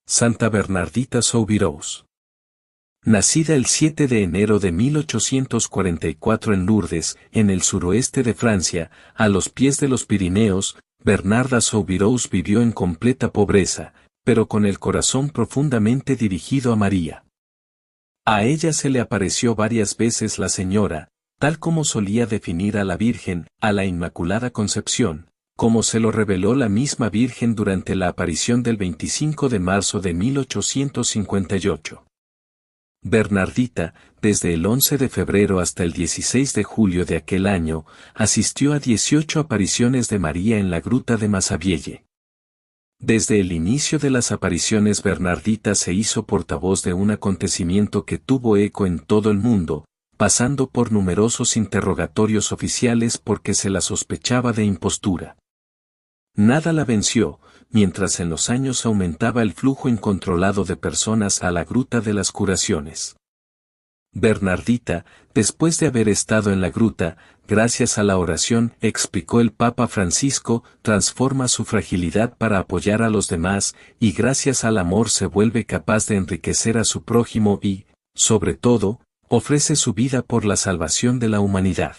Santa Bernardita Soubirous. Nacida el 7 de enero de 1844 en Lourdes, en el suroeste de Francia, a los pies de los Pirineos, Bernarda Soubirous vivió en completa pobreza, pero con el corazón profundamente dirigido a María. A ella se le apareció varias veces la Señora, tal como solía definir a la Virgen, a la Inmaculada Concepción, como se lo reveló la misma Virgen durante la aparición del 25 de marzo de 1858. Bernardita, desde el 11 de febrero hasta el 16 de julio de aquel año, asistió a 18 apariciones de María en la gruta de Massabielle. Desde el inicio de las apariciones Bernardita se hizo portavoz de un acontecimiento que tuvo eco en todo el mundo, pasando por numerosos interrogatorios oficiales porque se la sospechaba de impostura. Nada la venció, mientras en los años aumentaba el flujo incontrolado de personas a la gruta de las curaciones. Bernardita, después de haber estado en la gruta, gracias a la oración, explicó el Papa Francisco, transforma su fragilidad para apoyar a los demás, y gracias al amor se vuelve capaz de enriquecer a su prójimo y, sobre todo, ofrece su vida por la salvación de la humanidad.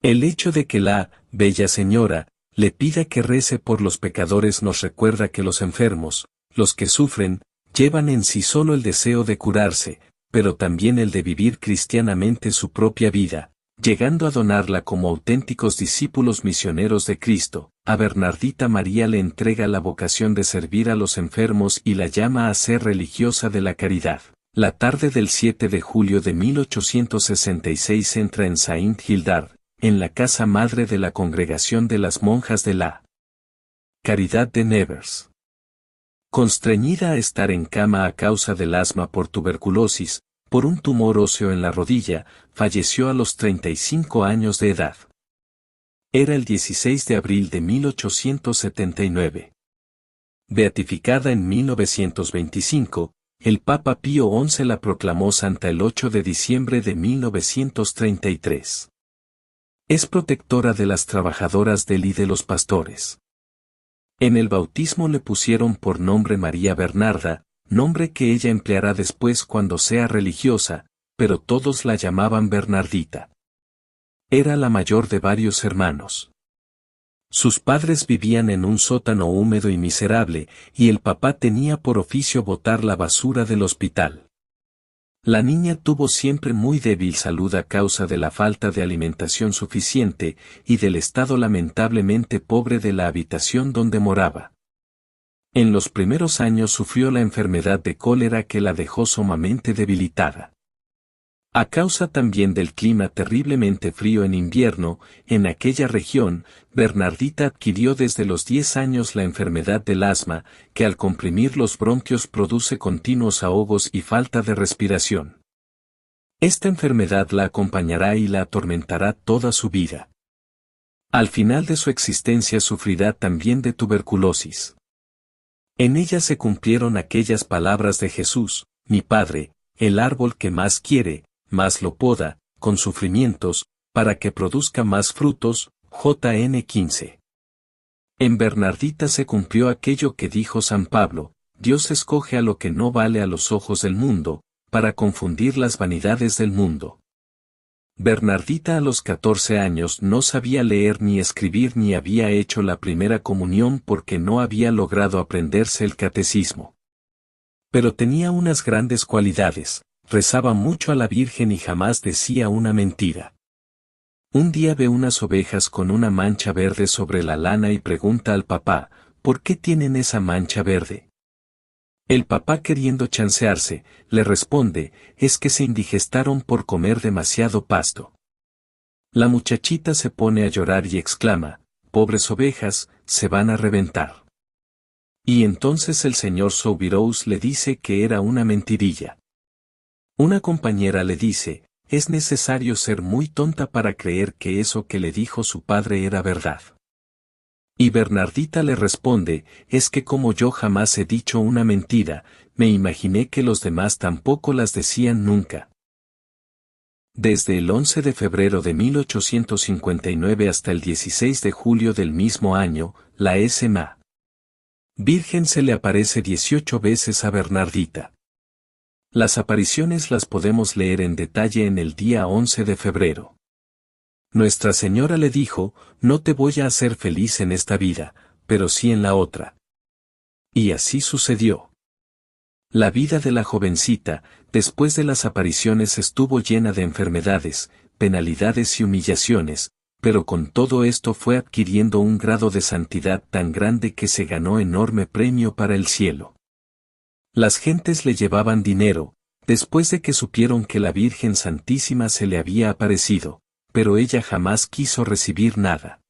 El hecho de que la Bella Señora le pida que rece por los pecadores nos recuerda que los enfermos, los que sufren, llevan en sí solo el deseo de curarse, pero también el de vivir cristianamente su propia vida, llegando a donarla como auténticos discípulos misioneros de Cristo. A Bernardita María le entrega la vocación de servir a los enfermos y la llama a ser religiosa de la caridad. La tarde del 7 de julio de 1866 entra en Saint-Gildard, en la casa madre de la Congregación de las Monjas de la Caridad de Nevers. Constreñida a estar en cama a causa del asma por tuberculosis, por un tumor óseo en la rodilla, falleció a los 35 años de edad. Era el 16 de abril de 1879. Beatificada en 1925, el Papa Pío XI la proclamó santa el 8 de diciembre de 1933. Es protectora de las trabajadoras del y de los pastores. En el bautismo le pusieron por nombre María Bernarda, nombre que ella empleará después cuando sea religiosa, pero todos la llamaban Bernardita. Era la mayor de varios hermanos. Sus padres vivían en un sótano húmedo y miserable, y el papá tenía por oficio botar la basura del hospital. La niña tuvo siempre muy débil salud a causa de la falta de alimentación suficiente y del estado lamentablemente pobre de la habitación donde moraba. En los primeros años sufrió la enfermedad de cólera que la dejó sumamente debilitada. A causa también del clima terriblemente frío en invierno, en aquella región, Bernardita adquirió desde los 10 años la enfermedad del asma, que al comprimir los bronquios produce continuos ahogos y falta de respiración. Esta enfermedad la acompañará y la atormentará toda su vida. Al final de su existencia sufrirá también de tuberculosis. En ella se cumplieron aquellas palabras de Jesús: mi Padre, el árbol que más quiere, más lo poda, con sufrimientos, para que produzca más frutos. J.N. 15. En Bernardita se cumplió aquello que dijo San Pablo: Dios escoge a lo que no vale a los ojos del mundo, para confundir las vanidades del mundo. Bernardita a los 14 años no sabía leer ni escribir ni había hecho la primera comunión porque no había logrado aprenderse el catecismo. Pero tenía unas grandes cualidades. Rezaba mucho a la Virgen y jamás decía una mentira. Un día ve unas ovejas con una mancha verde sobre la lana y pregunta al papá: ¿por qué tienen esa mancha verde? El papá, queriendo chancearse, le responde: es que se indigestaron por comer demasiado pasto. La muchachita se pone a llorar y exclama: pobres ovejas, se van a reventar. Y entonces el señor Soubirous le dice que era una mentirilla. Una compañera le dice: es necesario ser muy tonta para creer que eso que le dijo su padre era verdad. Y Bernardita le responde: es que como yo jamás he dicho una mentira, me imaginé que los demás tampoco las decían nunca. Desde el 11 de febrero de 1859 hasta el 16 de julio del mismo año, la SMA Virgen se le aparece 18 veces a Bernardita. Las apariciones las podemos leer en detalle en el día 11 de febrero. Nuestra Señora le dijo, no te voy a hacer feliz en esta vida, pero sí en la otra. Y así sucedió. La vida de la jovencita, después de las apariciones, estuvo llena de enfermedades, penalidades y humillaciones, pero con todo esto fue adquiriendo un grado de santidad tan grande que se ganó enorme premio para el cielo. Las gentes le llevaban dinero, después de que supieron que la Virgen Santísima se le había aparecido, pero ella jamás quiso recibir nada.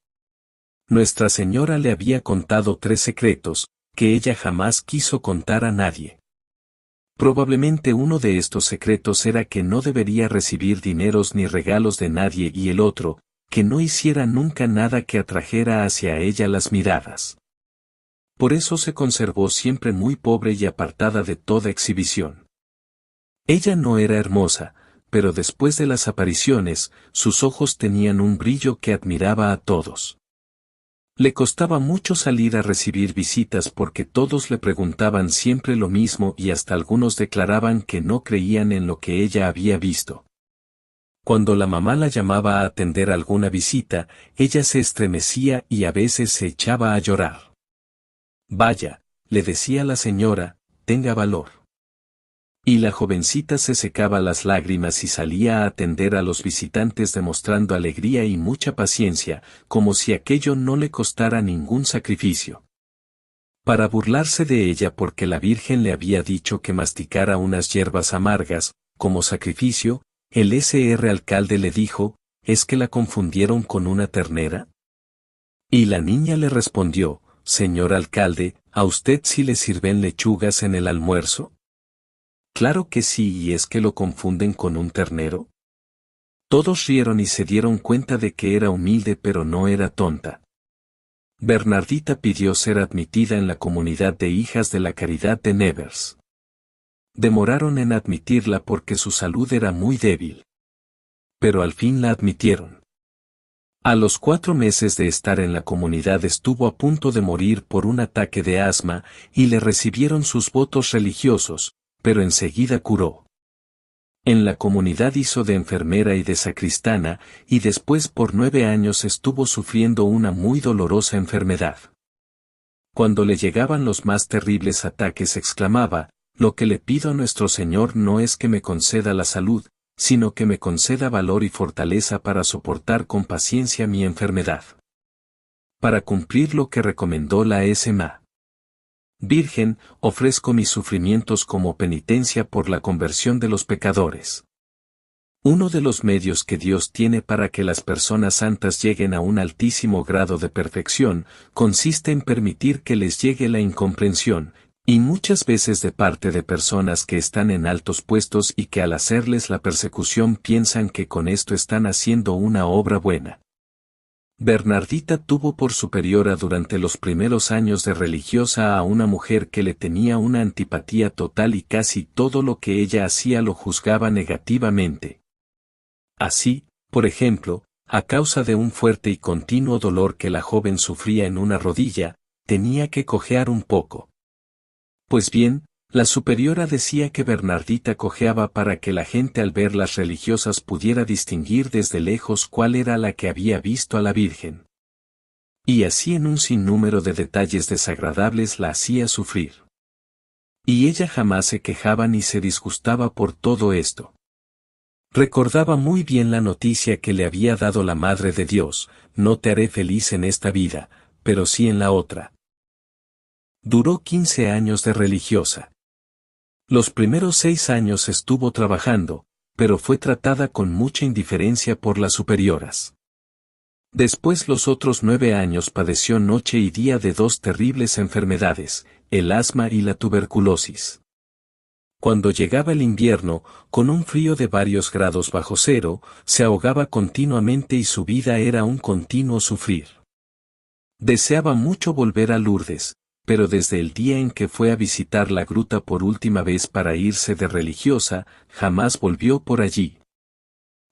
Nuestra Señora le había contado 3 secretos, que ella jamás quiso contar a nadie. Probablemente uno de estos secretos era que no debería recibir dineros ni regalos de nadie, y el otro, que no hiciera nunca nada que atrajera hacia ella las miradas. Por eso se conservó siempre muy pobre y apartada de toda exhibición. Ella no era hermosa, pero después de las apariciones, sus ojos tenían un brillo que admiraba a todos. Le costaba mucho salir a recibir visitas porque todos le preguntaban siempre lo mismo y hasta algunos declaraban que no creían en lo que ella había visto. Cuando la mamá la llamaba a atender alguna visita, ella se estremecía y a veces se echaba a llorar. Vaya, le decía la señora, tenga valor. Y la jovencita se secaba las lágrimas y salía a atender a los visitantes demostrando alegría y mucha paciencia, como si aquello no le costara ningún sacrificio. Para burlarse de ella porque la Virgen le había dicho que masticara unas hierbas amargas, como sacrificio, el Sr. alcalde le dijo, ¿es que la confundieron con una ternera? Y la niña le respondió, señor alcalde, ¿a usted sí le sirven lechugas en el almuerzo? Claro que sí, y es que lo confunden con un ternero. Todos rieron y se dieron cuenta de que era humilde pero no era tonta. Bernardita pidió ser admitida en la comunidad de hijas de la caridad de Nevers. Demoraron en admitirla porque su salud era muy débil. Pero al fin la admitieron. A los 4 meses de estar en la comunidad estuvo a punto de morir por un ataque de asma y le recibieron sus votos religiosos, pero enseguida curó. En la comunidad hizo de enfermera y de sacristana, y después por 9 años estuvo sufriendo una muy dolorosa enfermedad. Cuando le llegaban los más terribles ataques exclamaba, lo que le pido a nuestro Señor no es que me conceda la salud, sino que me conceda valor y fortaleza para soportar con paciencia mi enfermedad. Para cumplir lo que recomendó la SMA. Virgen, ofrezco mis sufrimientos como penitencia por la conversión de los pecadores. Uno de los medios que Dios tiene para que las personas santas lleguen a un altísimo grado de perfección, consiste en permitir que les llegue la incomprensión, y muchas veces de parte de personas que están en altos puestos y que al hacerles la persecución piensan que con esto están haciendo una obra buena. Bernardita tuvo por superiora durante los primeros años de religiosa a una mujer que le tenía una antipatía total y casi todo lo que ella hacía lo juzgaba negativamente. Así, por ejemplo, a causa de un fuerte y continuo dolor que la joven sufría en una rodilla, tenía que cojear un poco. Pues bien, la superiora decía que Bernardita cojeaba para que la gente al ver las religiosas pudiera distinguir desde lejos cuál era la que había visto a la Virgen. Y así en un sinnúmero de detalles desagradables la hacía sufrir. Y ella jamás se quejaba ni se disgustaba por todo esto. Recordaba muy bien la noticia que le había dado la Madre de Dios, no te haré feliz en esta vida, pero sí en la otra. Duró 15 años de religiosa. Los primeros 6 años estuvo trabajando, pero fue tratada con mucha indiferencia por las superioras. Después los otros 9 años padeció noche y día de 2 terribles enfermedades, el asma y la tuberculosis. Cuando llegaba el invierno, con un frío de varios grados bajo cero, se ahogaba continuamente y su vida era un continuo sufrir. Deseaba mucho volver a Lourdes, pero desde el día en que fue a visitar la gruta por última vez para irse de religiosa, jamás volvió por allí.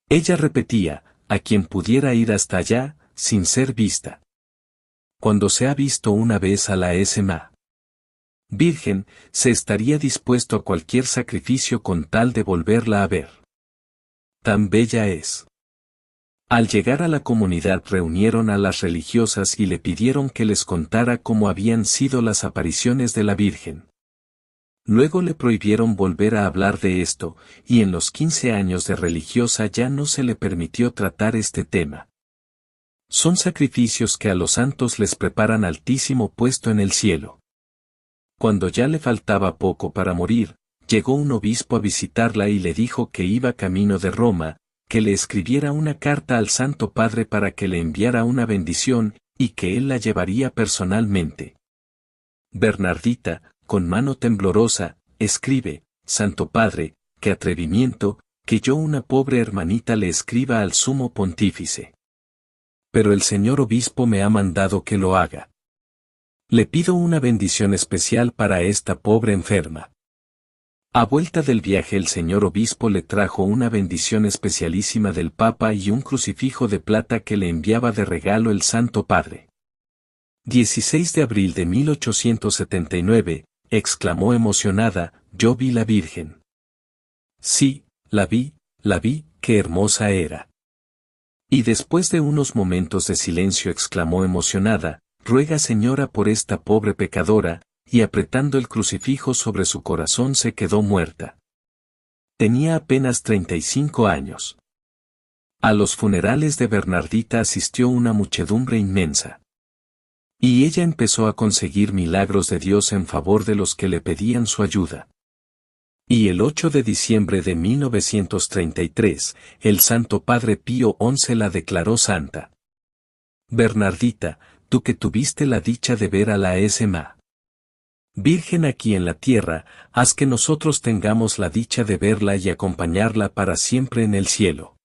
Ella repetía, a quien pudiera ir hasta allá, sin ser vista. Cuando se ha visto una vez a la SMA. Virgen, se estaría dispuesto a cualquier sacrificio con tal de volverla a ver. Tan bella es. Al llegar a la comunidad reunieron a las religiosas y le pidieron que les contara cómo habían sido las apariciones de la Virgen. Luego le prohibieron volver a hablar de esto, y en los 15 años de religiosa ya no se le permitió tratar este tema. Son sacrificios que a los santos les preparan altísimo puesto en el cielo. Cuando ya le faltaba poco para morir, llegó un obispo a visitarla y le dijo que iba camino de Roma, que le escribiera una carta al Santo Padre para que le enviara una bendición, y que él la llevaría personalmente. Bernardita, con mano temblorosa, escribe: Santo Padre, qué atrevimiento, que yo una pobre hermanita le escriba al sumo pontífice. Pero el señor obispo me ha mandado que lo haga. Le pido una bendición especial para esta pobre enferma. A vuelta del viaje el señor obispo le trajo una bendición especialísima del Papa y un crucifijo de plata que le enviaba de regalo el Santo Padre. 16 de abril de 1879, exclamó emocionada: yo vi la Virgen. Sí, la vi, qué hermosa era. Y después de unos momentos de silencio exclamó emocionada: ruega Señora por esta pobre pecadora, y apretando el crucifijo sobre su corazón se quedó muerta. Tenía apenas 35 años. A los funerales de Bernardita asistió una muchedumbre inmensa. Y ella empezó a conseguir milagros de Dios en favor de los que le pedían su ayuda. Y el 8 de diciembre de 1933, el Santo Padre Pío XI la declaró santa. Bernardita, tú que tuviste la dicha de ver a la SMA Virgen aquí en la tierra, haz que nosotros tengamos la dicha de verla y acompañarla para siempre en el cielo.